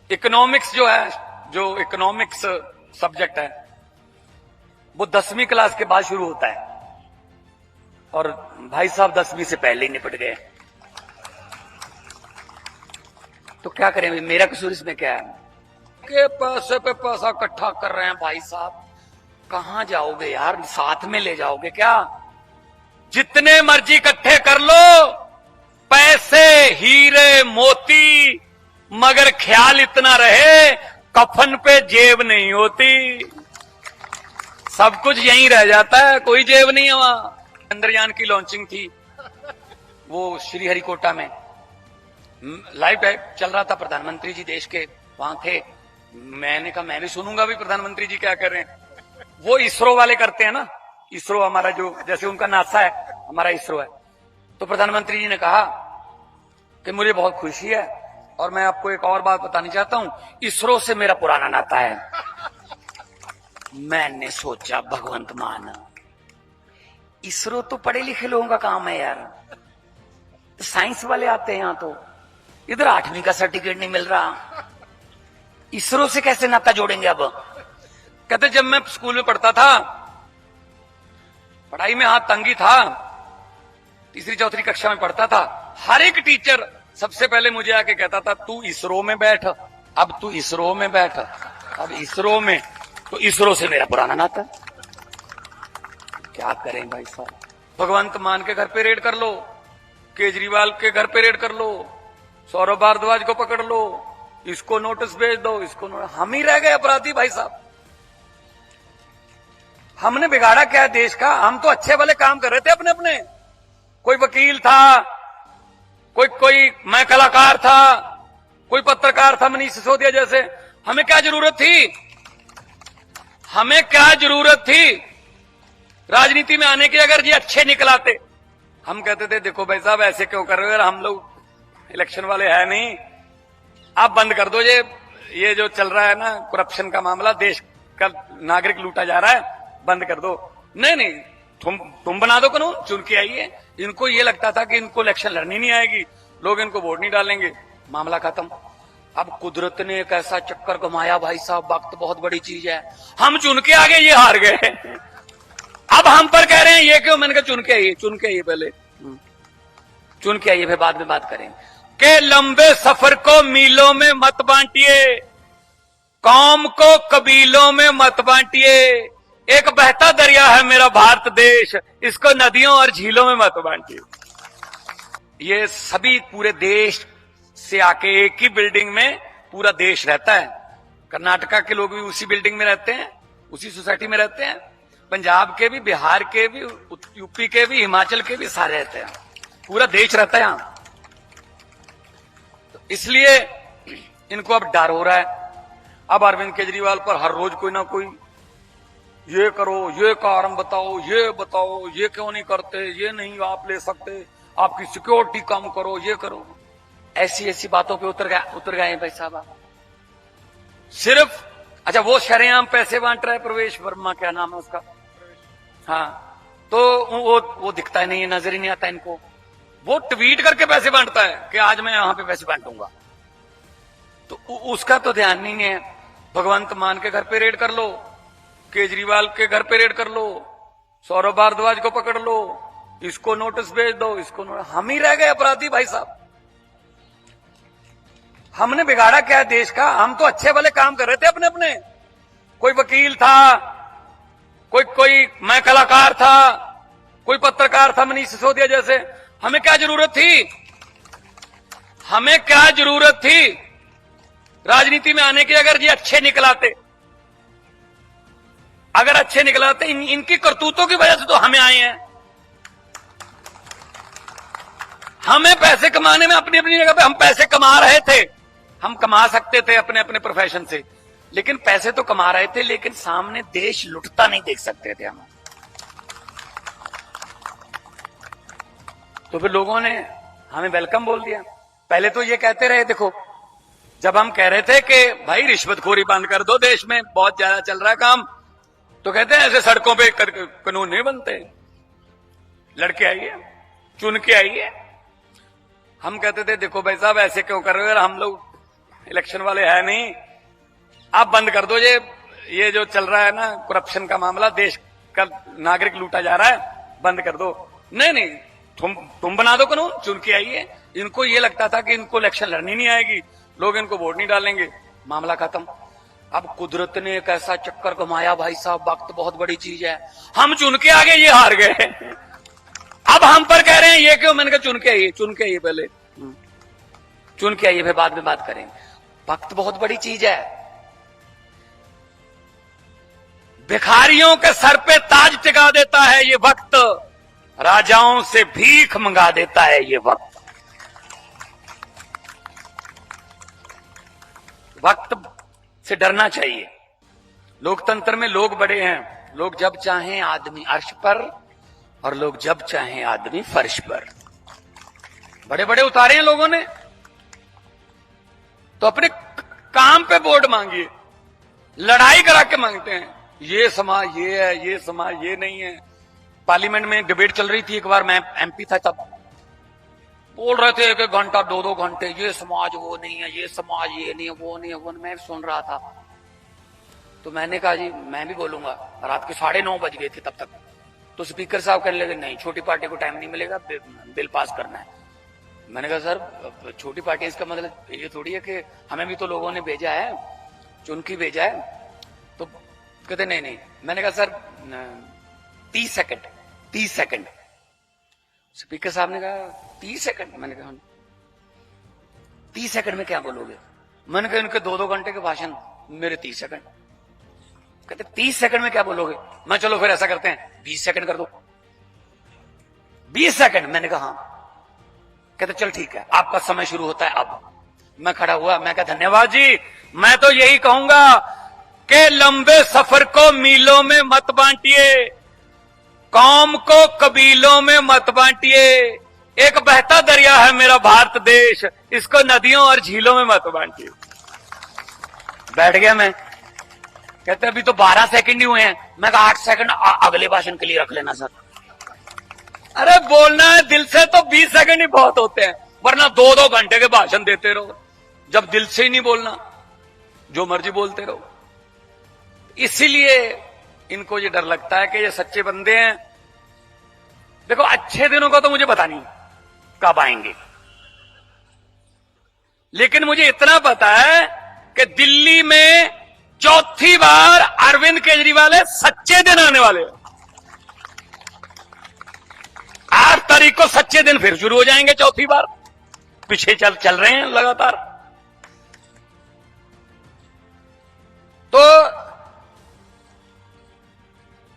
Economics जो है, जो इकोनॉमिक्स सब्जेक्ट है, वो 10वीं क्लास के बाद शुरू होता है और भाई साहब 10वीं से पहले ही निपट गए। तो क्या करें, मेरा कसूर इसमें क्या है? के पैसे पे पैसा इकट्ठा कर रहे हैं भाई साहब, कहां जाओगे यार? साथ में ले जाओगे क्या? जितने मर्जी इकट्ठे कर लो, पैसे हीरे मोती, मगर ख्याल इतना रहे कफन पे जेब नहीं होती। सब कुछ यहीं रह जाता है, कोई जेब नहीं है वहां। चंद्रयान की लॉन्चिंग थी वो श्रीहरिकोटा में, लाइव चल रहा था, प्रधानमंत्री जी देश के वहां थे। मैंने कहा मैं भी सुनूंगा भी प्रधानमंत्री जी क्या कर रहे हैं। वो इसरो वाले करते हैं ना, इसरो हमारा जो, जैसे उनका नासा है हमारा इसरो है। तो प्रधानमंत्री जी ने कहा कि मुझे बहुत खुशी है और मैं आपको एक और बात बतानी चाहता हूं, इसरो से मेरा पुराना नाता है। मैंने सोचा भगवंत मान, इसरो तो पढ़े लिखे लोगों का काम है यार, तो साइंस वाले आते हैं यहां, तो इधर 8वीं का सर्टिफिकेट नहीं मिल रहा, इसरो से कैसे नाता जोड़ेंगे? अब कहते जब मैं स्कूल में पढ़ता था, पढ़ाई में हाथ तंगी था, तीसरी चौथी कक्षा में पढ़ता था, हर एक टीचर सबसे पहले मुझे आके कहता था तू इसरो में बैठ, अब तू इसरो में बैठ, अब इसरो में। तो इसरो से मेरा पुराना नाता। क्या करें भाई साहब? भगवंत मान के घर पे रेड कर लो, केजरीवाल के घर पे रेड कर लो, सौरभ भारद्वाज को पकड़ लो, इसको नोटिस भेज दो, इसको नोटिस। हम ही रह गए अपराधी भाई साहब। हमने बिगाड़ा क्या है देश का? हम तो अच्छे वाले काम कर रहे थे अपने अपने। कोई वकील था, कोई मैं कलाकार था, कोई पत्रकार था, मनीष सिसोदिया जैसे। हमें क्या जरूरत थी? हमें क्या जरूरत थी राजनीति में आने की? अगर ये अच्छे निकलाते, हम कहते थे देखो भाई साहब ऐसे क्यों कर रहे हो, हम लोग इलेक्शन वाले है नहीं, आप बंद कर दो ये जो चल रहा है ना करप्शन का मामला, देश का नागरिक लूटा जा रहा है, बंद कर दो। नहीं, तुम बना दो कानून, चुन के आइए। इनको ये लगता था कि इनको इलेक्शन लड़नी नहीं आएगी, लोग इनको वोट नहीं डालेंगे, मामला खत्म। अब कुदरत ने एक ऐसा चक्कर घुमाया भाई साहब, वक्त बहुत बड़ी चीज है। हम चुन के आगे, ये हार गए। अब हम पर कह रहे हैं ये क्यों? मैंने कहा चुन के आइए पहले, चुन के आइए, फिर बाद में बात करें। के लंबे सफर को मीलों में मत बांटिए, कौम को कबीलों में मत बांटिए। एक बहता दरिया है मेरा भारत देश, इसको नदियों और झीलों में मत बांटिए। ये सभी पूरे देश से आके एक ही बिल्डिंग में पूरा देश रहता है। कर्नाटका के लोग भी उसी बिल्डिंग में रहते हैं, उसी सोसाइटी में रहते हैं, पंजाब के भी, बिहार के भी, यूपी के भी, हिमाचल के भी, सारे रहते हैं, पूरा देश रहता है यहां। तो इसलिए इनको अब डर हो रहा है। अब अरविंद केजरीवाल पर हर रोज कोई ना कोई, ये करो, ये कारण बताओ, ये क्यों नहीं करते, ये नहीं आप ले सकते, आपकी सिक्योरिटी कम करो, ये करो। ऐसी बातों पे उतर गए भाई साहब। सिर्फ अच्छा वो शरेआम पैसे बांट रहा है प्रवेश वर्मा, क्या नाम है उसका, हाँ, तो वो दिखता ही नहीं है, नजर ही नहीं आता इनको। वो ट्वीट करके पैसे बांटता है कि आज मैं यहां पे पैसे बांटूंगा, तो उसका तो ध्यान नहीं है। भगवंत मान के घर पे रेड कर लो, केजरीवाल के घर पे रेड कर लो, सौरभ भारद्वाज को पकड़ लो, इसको नोटिस भेज दो, इसको नोटिस। हम ही रह गए अपराधी भाई साहब। हमने बिगाड़ा क्या है देश का? हम तो अच्छे वाले काम कर रहे थे अपने अपने। कोई वकील था, कोई मैं कलाकार था, कोई पत्रकार था, मनीष सिसोदिया जैसे। हमें क्या जरूरत थी? हमें क्या जरूरत थी राजनीति में आने की? अगर ये अच्छे निकलाते, अगर अच्छे निकलाते, इनकी करतूतों की वजह से तो हमें आए हैं। हमें पैसे कमाने में अपनी अपनी जगह पे हम पैसे कमा रहे थे, हम कमा सकते थे अपने अपने प्रोफेशन से, लेकिन पैसे तो कमा रहे थे, लेकिन सामने देश लुटता नहीं देख सकते थे हम। तो फिर लोगों ने हमें वेलकम बोल दिया। पहले तो ये कहते रहे, देखो जब हम कह रहे थे कि भाई रिश्वतखोरी बंद कर दो, देश में बहुत ज्यादा चल रहा है काम, तो कहते हैं ऐसे सड़कों पे कानून नहीं बनते, लड़के आइए, चुन के आइए। हम कहते थे देखो भाई साहब ऐसे क्यों कर रहे हो, हम लोग इलेक्शन वाले है नहीं। आप बंद कर दो ये जो चल रहा है ना करप्शन का मामला, देश का नागरिक लूटा जा रहा है, बंद कर दो। नहीं, तुम बना दो कानून, चुन के आइए। इनको ये लगता था कि इनको इलेक्शन लड़नी नहीं आएगी, लोग इनको वोट नहीं डालेंगे, मामला खत्म। अब कुदरत ने एक ऐसा चक्कर घुमाया भाई साहब, वक्त बहुत बड़ी चीज है। हम चुन के आगे, ये हार गए। अब हम पर कह रहे हैं ये क्यों? मैंने कहा चुन के आइए पहले, चुन के आइए, फिर बाद में बात करेंगे। वक्त बहुत बड़ी चीज है। भिखारियों के सर पे ताज टिका देता है ये वक्त, राजाओं से भीख मंगा देता है ये वक्त। वक्त से डरना चाहिए। लोकतंत्र में लोग बड़े हैं, लोग जब चाहें आदमी अर्श पर, और लोग जब चाहें आदमी फर्श पर। बड़े बड़े उतारे हैं लोगों ने, तो अपने काम पे वोट मांगिए, लड़ाई करा के मांगते हैं। ये समाज ये है, ये समाज ये नहीं है। पार्लियामेंट में डिबेट चल रही थी, एक बार मैं एमपी था, तब बोल रहे थे 1-1 घंटा 2-2 घंटे, ये समाज वो नहीं है, ये समाज ये नहीं है, वो नहीं है, वो नहीं। मैं सुन रहा था, तो मैंने कहा जी मैं भी बोलूंगा। रात के 9:30 बज गए थे तब तक। तो स्पीकर साहब कहने लगे नहीं, छोटी पार्टी को टाइम नहीं मिलेगा, बिल पास करना है। मैंने कहा सर छोटी पार्टी, इसका मतलब ये थोड़ी है कि हमें भी तो लोगों ने भेजा है, चुन के भेजा है। तो कहते नहीं। मैंने कहा सर 30 सेकंड। स्पीकर साहब ने कहा 30 सेकंड। मैंने कहा 30 सेकंड में क्या बोलोगे? मैंने कहा इनके 2-2 घंटे के भाषण, मेरे 30 सेकंड। कहते 30 सेकंड में क्या बोलोगे? मैं चलो फिर ऐसा करते हैं 20 सेकंड कर दो। 20 सेकंड। मैंने कहा हाँ। कहते चल ठीक है, आपका समय शुरू होता है अब। मैं खड़ा हुआ, मैं कहा धन्यवाद जी। मैं तो यही कहूंगा कि लंबे सफर को मीलों में मत बांटिए, कौम को कबीलों में मत बांटिए। एक बहता दरिया है मेरा भारत देश, इसको नदियों और झीलों में मत बांटिए। बैठ गया मैं। कहते अभी तो 12 सेकंड ही हुए हैं। मैं कहा 8 सेकंड अगले भाषण के लिए रख लेना सर। अरे बोलना है दिल से तो 20 सेकंड ही बहुत होते हैं, वरना 2-2 घंटे के भाषण देते रहो। जब दिल से ही नहीं बोलना, जो मर्जी बोलते रहो। इसीलिए इनको ये डर लगता है कि ये सच्चे बंदे हैं। देखो अच्छे दिनों का तो मुझे पता नहीं कब आएंगे, लेकिन मुझे इतना पता है कि दिल्ली में चौथी बार अरविंद केजरीवाल है, सच्चे दिन आने वाले। 8 तारीख को सच्चे दिन फिर शुरू हो जाएंगे, चौथी बार। पीछे चल रहे हैं लगातार। तो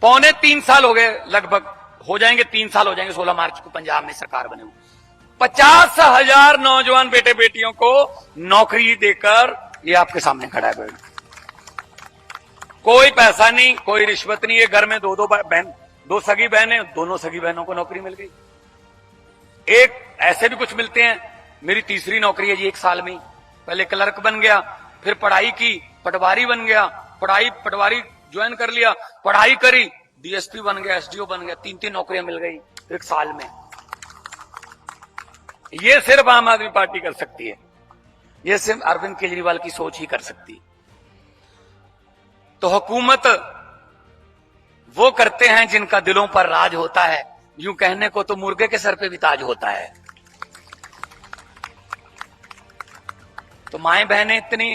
2.25 साल हो गए, लगभग हो जाएंगे 3 साल हो जाएंगे। 16 मार्च को पंजाब में सरकार बने हुए 50,000 नौजवान बेटे बेटियों को नौकरी देकर ये आपके सामने खड़ा है। कोई पैसा नहीं, कोई रिश्वत नहीं। ये घर में 2-2 बहन, 2 सगी बहनें, दोनों सगी बहनों को नौकरी मिल गई। एक ऐसे भी कुछ मिलते हैं। मेरी तीसरी नौकरी है जी 1 साल में। पहले क्लर्क बन गया, फिर पढ़ाई की, पटवारी बन गया, पटवारी ज्वाइन कर लिया, पढ़ाई करी, डीएसपी बन गया, एसडीओ बन गया। 3-3 नौकरियां मिल गई 1 साल में। ये सिर्फ आम आदमी पार्टी कर सकती है, ये सिर्फ अरविंद केजरीवाल की सोच ही कर सकती है। तो हुकूमत वो करते हैं जिनका दिलों पर राज होता है। यूं कहने को तो मुर्गे के सर पे भी ताज होता है। तो माएं बहनें इतनी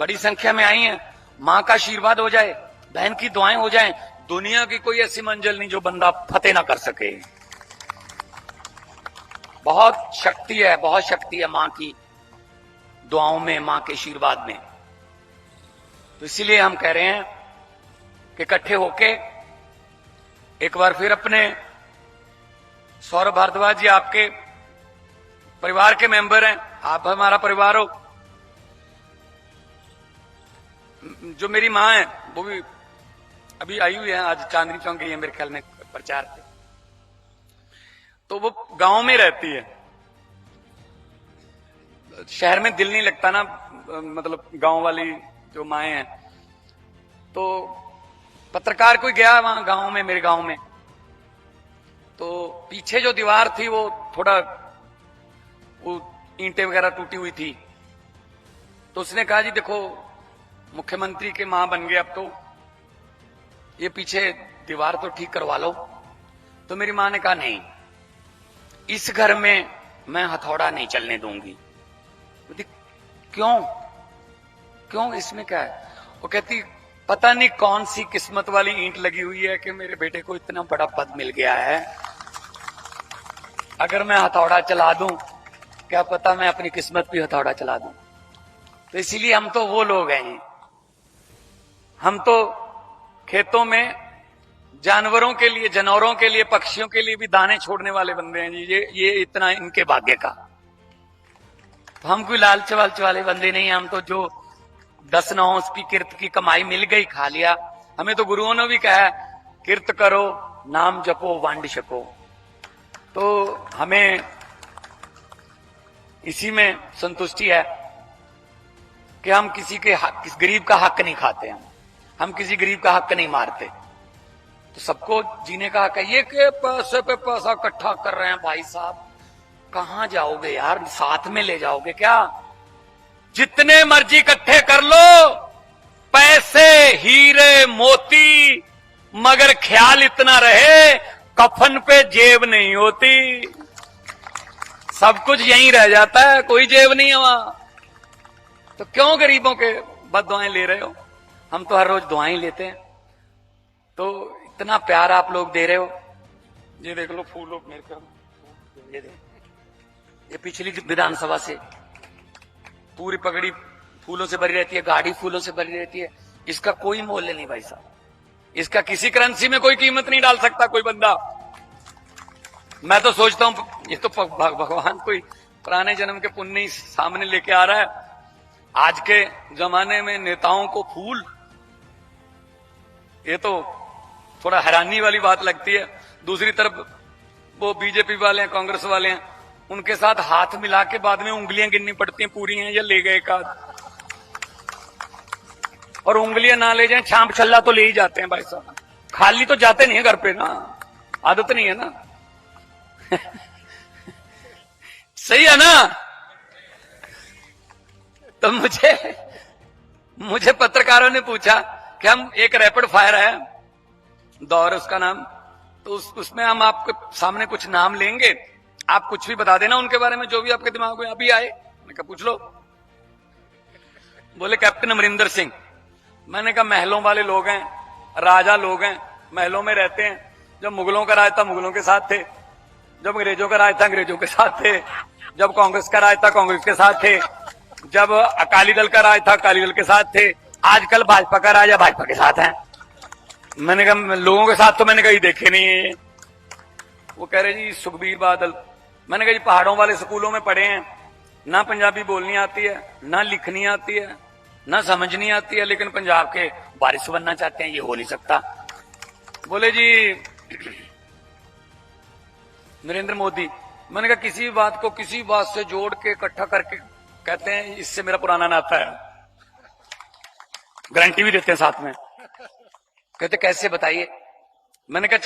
बड़ी संख्या में आई हैं, मां का आशीर्वाद हो जाए, बहन की दुआएं हो जाएं, दुनिया की कोई ऐसी मंजिल नहीं जो बंदा फतेह ना कर सके। बहुत शक्ति है मां की दुआओं में, मां के आशीर्वाद में। तो इसीलिए हम कह रहे हैं कि इकट्ठे होके एक बार फिर अपने सौरभ भारद्वाज जी आपके परिवार के मेंबर हैं, आप हमारा परिवार हो। जो मेरी मां है वो भी अभी आई हुई है, आज चांदनी चौक गई है मेरे ख्याल में प्रचार पे। तो वो गांव में रहती है, शहर में दिल नहीं लगता ना, मतलब गांव वाली जो माएं हैं। तो पत्रकार कोई गया वहां गांव में, मेरे गांव में, तो पीछे जो दीवार थी वो थोड़ा वो ईंटें वगैरह टूटी हुई थी। तो उसने कहा जी देखो मुख्यमंत्री के मां बन गए, अब तो ये पीछे दीवार तो ठीक करवा लो। तो मेरी मां ने कहा नहीं, इस घर में मैं हथौड़ा नहीं चलने दूंगी। क्यों क्यों, इसमें क्या है? वो कहती पता नहीं कौन सी किस्मत वाली ईंट लगी हुई है कि मेरे बेटे को इतना बड़ा पद मिल गया है, अगर मैं हथौड़ा चला दूं क्या पता मैं अपनी किस्मत भी हथौड़ा चला दूं। तो इसीलिए हम तो वो लोग हैं, हम तो खेतों में जानवरों के लिए, जानवरों के लिए, पक्षियों के लिए भी दाने छोड़ने वाले बंदे हैं जी। ये इतना इनके भाग्य का। तो हम कोई लालच वालच वाले बंदे नहीं, हम तो जो 10 नौस की किर्त की कमाई मिल गई खा लिया। हमें तो गुरुओं ने भी कहा किर्त करो, नाम जपो, वांड छको। तो हमें इसी में संतुष्टि है कि हम किसी गरीब का हक नहीं खाते, हम किसी गरीब का हक नहीं मारते। तो सबको जीने का हक है। ये के पैसे पे पैसा इकट्ठा कर रहे हैं भाई साहब, कहां जाओगे यार, साथ में ले जाओगे क्या? जितने मर्जी इकट्ठे कर लो, पैसे, हीरे, मोती, मगर ख्याल इतना रहे कफन पे जेब नहीं होती। सब कुछ यहीं रह जाता है, कोई जेब नहीं है वहां। तो क्यों गरीबों के बद दुआएं ले रहे हो? हम तो हर रोज दुआएं लेते हैं। तो इतना प्यार आप लोग दे रहे हो। ये देख लो फूलों मेरे को, ये पिछली विधानसभा से पूरी पगड़ी फूलों से भरी रहती है, गाड़ी फूलों से भरी रहती है। इसका कोई मूल्य नहीं भाई साहब, इसका किसी करेंसी में कोई कीमत नहीं डाल सकता कोई बंदा। मैं तो सोचता हूं ये तो भगवान कोई पुराने जन्म के पुण्य ही सामने लेके आ रहा है। आज के जमाने में नेताओं को फूल, ये तो थोड़ा हैरानी वाली बात लगती है। दूसरी तरफ वो बीजेपी वाले हैं, कांग्रेस वाले हैं, उनके साथ हाथ मिला के बाद में उंगलियां गिननी पड़ती हैं, पूरी हैं या ले गए एक आध। और उंगलियां ना ले जाएं, छांप छल्ला तो ले ही जाते हैं भाई साहब, खाली तो जाते नहीं है घर पे ना, आदत नहीं है ना। सही है ना? तो मुझे पत्रकारों ने पूछा कि हम एक रैपिड फायर है दौर उसका नाम, तो उसमें हम आपके सामने कुछ नाम लेंगे, आप कुछ भी बता देना उनके बारे में, जो भी आपके दिमाग में अभी आए। मैंने कहा पूछ लो। बोले कैप्टन अमरिंदर सिंह। मैंने कहा महलों वाले लोग हैं, राजा लोग हैं, महलों में रहते हैं। जब मुगलों का राज था मुगलों के साथ थे, जब अंग्रेजों का राज था अंग्रेजों के साथ थे, जब कांग्रेस का राज था कांग्रेस के साथ थे, जब अकाली दल का राज था अकाली दल के साथ थे, आजकल भाजपा का राज है भाजपा के साथ है। मैंने कहा लोगों के साथ तो मैंने कहीं देखे नहीं है। वो कह रहे जी सुखबीर बादल। मैंने कहा जी पहाड़ों वाले स्कूलों में पढ़े हैं, ना पंजाबी बोलनी आती है, ना लिखनी आती है, ना समझनी आती है, लेकिन पंजाब के वारिस बनना चाहते हैं, ये हो नहीं सकता। बोले जी नरेंद्र मोदी। मैंने कहा किसी बात को किसी बात से जोड़ के इकट्ठा करके कहते हैं इससे मेरा पुराना नाता है, गारंटी भी देते हैं साथ में। कहते कैसे बताइए? मैंने कहा